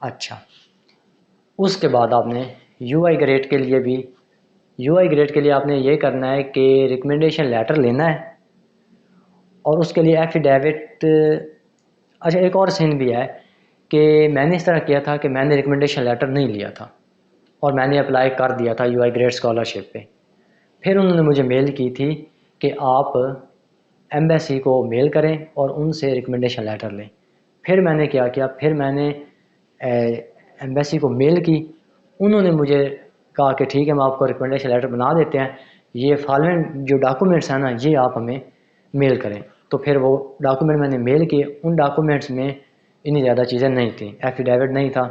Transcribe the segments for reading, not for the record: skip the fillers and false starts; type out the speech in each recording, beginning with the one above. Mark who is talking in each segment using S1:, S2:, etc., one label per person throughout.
S1: अच्छा, उसके बाद आपने यूआई ग्रेड के लिए भी आपने ये करना है कि रिकमेंडेशन लेटर लेना है और उसके लिए एफिडेविट। अच्छा, एक और सीन भी है कि मैंने इस तरह किया था कि मैंने रिकमेंडेशन लेटर नहीं लिया था और मैंने अप्लाई कर दिया था यूआई ग्रेड स्कॉलरशिप पे। फिर उन्होंने मुझे मेल की थी कि आप एम्बेसी को मेल करें और उनसे रिकमेंडेशन लेटर लें। फिर मैंने क्या किया, फिर मैंने एम्बेसी को मेल की। उन्होंने मुझे कहा कि ठीक है, हम आपको रिकमेंडेशन लेटर बना देते हैं, ये फॉलोइंग जो डॉक्यूमेंट्स हैं ना, ये आप हमें मेल करें। तो फिर वो डॉक्यूमेंट मैंने मेल किए। उन डॉक्यूमेंट्स में इतनी ज़्यादा चीज़ें नहीं थी, एफिडेविट नहीं था,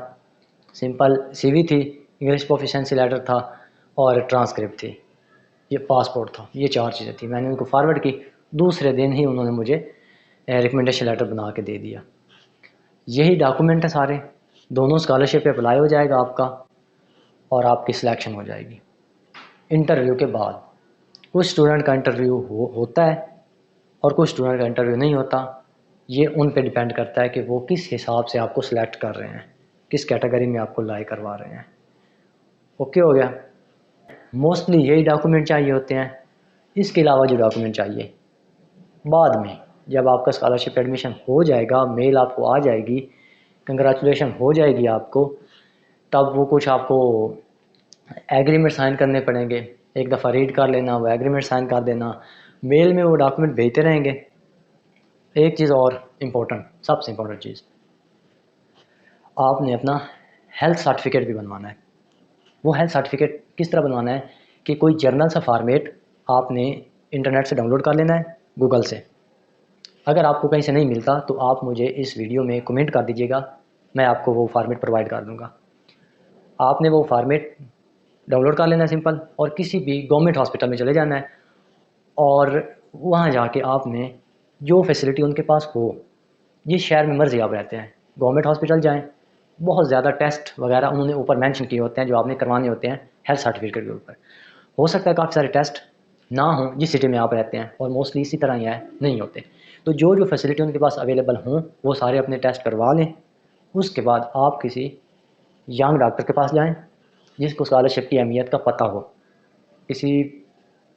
S1: सिंपल सीवी थी, इंग्लिश प्रोफिशिएंसी लेटर था और ट्रांसक्रिप्ट थी, ये पासपोर्ट था। ये 4 चीज़ें थी। मैंने उनको फॉरवर्ड की, दूसरे दिन ही उन्होंने मुझे रिकमेंडेशन लेटर बना के दे दिया। यही डॉक्यूमेंट है सारे, दोनों स्कॉलरशिप पे अप्लाई हो जाएगा आपका और आपकी सिलेक्शन हो जाएगी। इंटरव्यू के बाद कुछ स्टूडेंट का इंटरव्यू होता है और कुछ स्टूडेंट का इंटरव्यू नहीं होता। ये उन पे डिपेंड करता है कि वो किस हिसाब से आपको सिलेक्ट कर रहे हैं, किस कैटेगरी में आपको लाई करवा रहे हैं। ओके हो गया। मोस्टली यही डॉक्यूमेंट चाहिए होते हैं। इसके अलावा जो डॉक्यूमेंट चाहिए बाद में, जब आपका स्कॉलरशिप एडमिशन हो जाएगा, मेल आपको आ जाएगी, कंग्रेचुलेशन हो जाएगी आपको, तब वो कुछ आपको एग्रीमेंट साइन करने पड़ेंगे। एक दफ़ा रीड कर लेना, वो एग्रीमेंट साइन कर देना, मेल में वो डॉक्यूमेंट भेजते रहेंगे। एक चीज़ और इम्पोर्टेंट, सबसे इम्पोर्टेंट चीज़, आपने अपना हेल्थ सर्टिफिकेट भी बनवाना है। वो हेल्थ सर्टिफिकेट किस तरह बनवाना है कि कोई जर्नल सा फॉर्मेट आपने इंटरनेट से डाउनलोड कर लेना है, गूगल से। अगर आपको कहीं से नहीं मिलता तो आप मुझे इस वीडियो में कमेंट कर दीजिएगा, मैं आपको वो फॉर्मेट प्रोवाइड कर दूँगा। आपने वो फॉर्मेट डाउनलोड कर लेना है सिंपल, और किसी भी गवर्नमेंट हॉस्पिटल में चले जाना है और वहाँ जाके आपने जो फैसिलिटी उनके पास हो, जिस शहर में मर्ज़ी आप रहते हैं, गवर्नमेंट हॉस्पिटल जाएँ। बहुत ज़्यादा टेस्ट वगैरह उन्होंने ऊपर मेंशन किए होते हैं जो आपने करवाने होते हैं हेल्थ सर्टिफिकेट के ऊपर। हो सकता है काफ़ी सारे टेस्ट ना हों जिस सिटी में आप रहते हैं, और मोस्टली इसी तरह ही है, नहीं होते। तो जो जो फैसिलिटी उनके पास अवेलेबल हों वो सारे अपने टेस्ट करवा लें। उसके बाद आप किसी यंग डॉक्टर के पास जाएँ जिसको स्कॉलरशिप की अहमियत का पता हो। किसी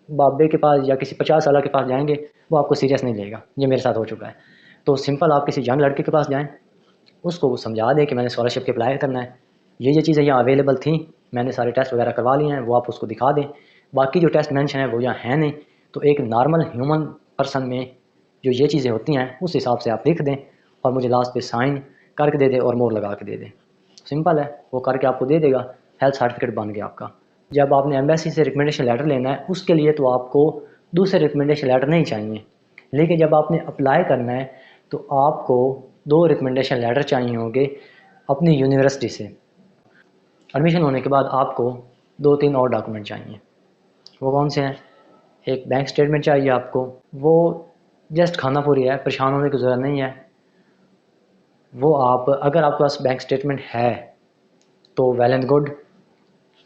S1: बाबे के पास या किसी 50 साल के पास जाएंगे, वो आपको सीरियस नहीं लेगा। ये मेरे साथ हो चुका है। तो सिंपल आप किसी यंग लड़के के पास जाएँ, उसको समझा दें कि मैंने स्कॉलरशिप के अप्लाई करना है, ये चीज़ें यहाँ अवेलेबल थी, मैंने सारे टेस्ट वगैरह करवा लिए हैं, वो आप उसको दिखा दें। बाकी जो टेस्ट मेंशन है वो यहाँ है नहीं, तो एक नॉर्मल ह्यूमन पर्सन में जो ये चीज़ें होती हैं उस हिसाब से आप लिख दें और मुझे लास्ट पे साइन करके दे दें और मोहर लगा के दे दें। सिंपल है, वो करके आपको दे देगा, हेल्थ सर्टिफिकेट बन गया आपका। जब आपने एम्बेसी से रिकमेंडेशन लेटर लेना है, उसके लिए तो आपको दूसरे रिकमेंडेशन लेटर नहीं चाहिए, लेकिन जब आपने अप्लाई करना है तो आपको 2 रिकमेंडेशन लेटर चाहिए होंगे अपनी यूनिवर्सिटी से। एडमिशन होने के बाद आपको 2-3 और डॉक्यूमेंट चाहिए। वो कौन से हैं? एक बैंक स्टेटमेंट चाहिए आपको, वो जस्ट खाना पूरी है, परेशान होने की ज़रूरत नहीं है। वो आप, अगर आपके पास बैंक स्टेटमेंट है तो वेल एंड गुड,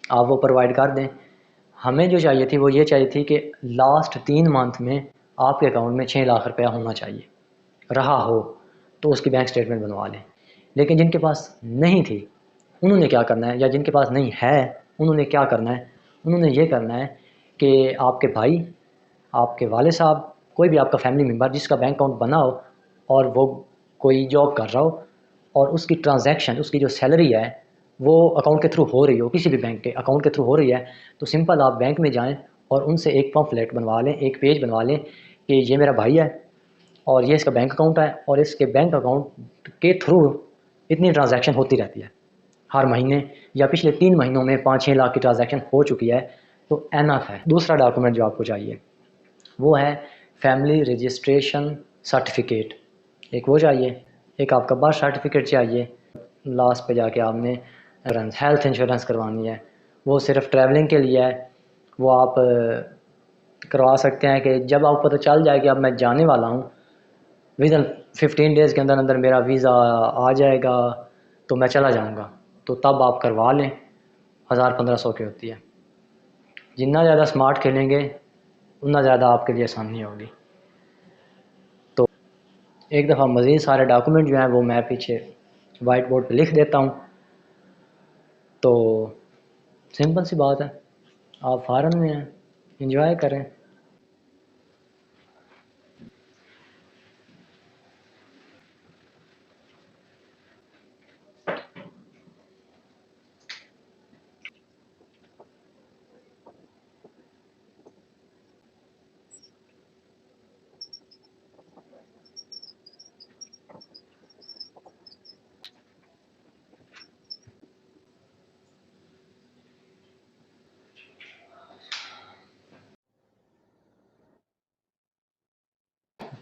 S1: आप वो प्रोवाइड कर दें। हमें जो चाहिए थी वो ये चाहिए थी कि लास्ट 3 मंथ में आपके अकाउंट में 6 लाख रुपया होना चाहिए, रहा हो तो उसकी बैंक स्टेटमेंट बनवा लें। लेकिन जिनके पास नहीं थी उन्होंने क्या करना है, या जिनके पास नहीं है उन्होंने क्या करना है, उन्होंने ये करना है कि आपके भाई, आपके वाले साहब, कोई भी आपका फैमिली मेम्बर जिसका बैंक अकाउंट बना हो और वो कोई जॉब कर रहा हो और उसकी ट्रांजैक्शन, उसकी जो सैलरी है वो अकाउंट के थ्रू हो रही हो, किसी भी बैंक के अकाउंट के थ्रू हो रही है, तो सिंपल आप बैंक में जाएं और उनसे एक पम्फलेट बनवा लें, एक पेज बनवा लें कि ये मेरा भाई है और ये इसका बैंक अकाउंट है और इसके बैंक अकाउंट के थ्रू इतनी ट्रांजैक्शन होती रहती है हर महीने, या पिछले 3 महीनों में 5-6 लाख की ट्रांजैक्शन हो चुकी है, तो एनफ है। दूसरा डॉक्यूमेंट जो आपको चाहिए वो है फैमिली रजिस्ट्रेशन सर्टिफिकेट, एक वो चाहिए। एक आपका बर्थ सर्टिफिकेट चाहिए। लास्ट पे जाके आपने हेल्थ इंश्योरेंस करवानी है, वो सिर्फ ट्रैवलिंग के लिए है। वो आप करवा सकते हैं कि जब आपको पता चल जाए कि अब मैं जाने वाला हूँ, विद इन 15 डेज़ के अंदर अंदर मेरा वीज़ा आ जाएगा तो मैं चला जाऊँगा, तो तब आप करवा लें। 1000-1500 की होती है। जितना ज़्यादा स्मार्ट खेलेंगे उतना ज़्यादा आपके लिए आसानी होगी। तो एक दफ़ा मज़ीद सारे डॉक्यूमेंट जो हैं वो मैं पीछे वाइट बोर्ड पे लिख देता हूँ। तो सिंपल सी बात है, आप फ़ॉरेन में हैं, इंजॉय करें।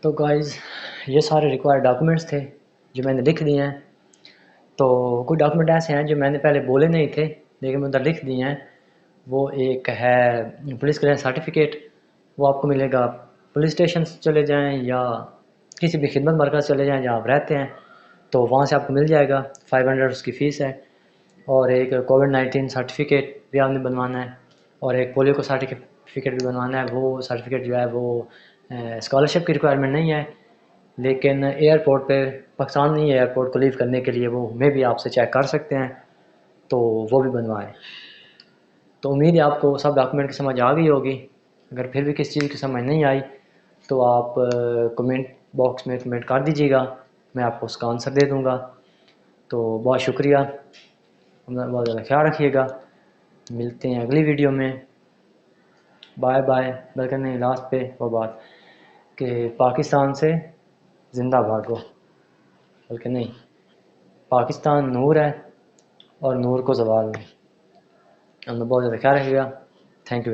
S1: तो गाइज़, ये सारे रिक्वायर्ड डॉक्यूमेंट्स थे जो मैंने लिख दिए हैं। तो कुछ डॉक्यूमेंट ऐसे हैं जो मैंने पहले बोले नहीं थे लेकिन मैं उधर लिख दिए हैं। वो एक है पुलिस क्लियरेंस सर्टिफिकेट। वो आपको मिलेगा, पुलिस स्टेशन चले जाएं या किसी भी खिदमत मरकज़ चले जाएं जहाँ आप रहते हैं, तो वहाँ से आपको मिल जाएगा। 500 उसकी फ़ीस है। और एक कोविड-19 सर्टिफिकेट भी आपने बनवाना है, और एक पोलियो का सर्टिफिकेट भी बनवाना है। वो सर्टिफिकेट जो है वो स्कॉलरशिप की रिक्वायरमेंट नहीं है, लेकिन एयरपोर्ट पे, पाकिस्तान नहीं एयरपोर्ट को लीव करने के लिए वो में भी आपसे चेक कर सकते हैं, तो वो भी बनवाएं। तो उम्मीद है आपको सब डॉक्यूमेंट की समझ आ गई होगी। अगर फिर भी किसी चीज़ की समझ नहीं आई तो आप कमेंट बॉक्स में कमेंट कर दीजिएगा, मैं आपको उसका आंसर दे दूँगा। तो बहुत शुक्रिया, अपना बहुत ज़्यादा ख्याल रखिएगा। मिलते हैं अगली वीडियो में। Bye bye. बल्कि नहीं, लास्ट पे वो बात कि पाकिस्तान से ज़िंदा भागो, बल्कि नहीं, पाकिस्तान नूर है और नूर को ज़वाल नहीं। अपना बहुत ज़्यादा ख्याल रखिएगा। Thank you.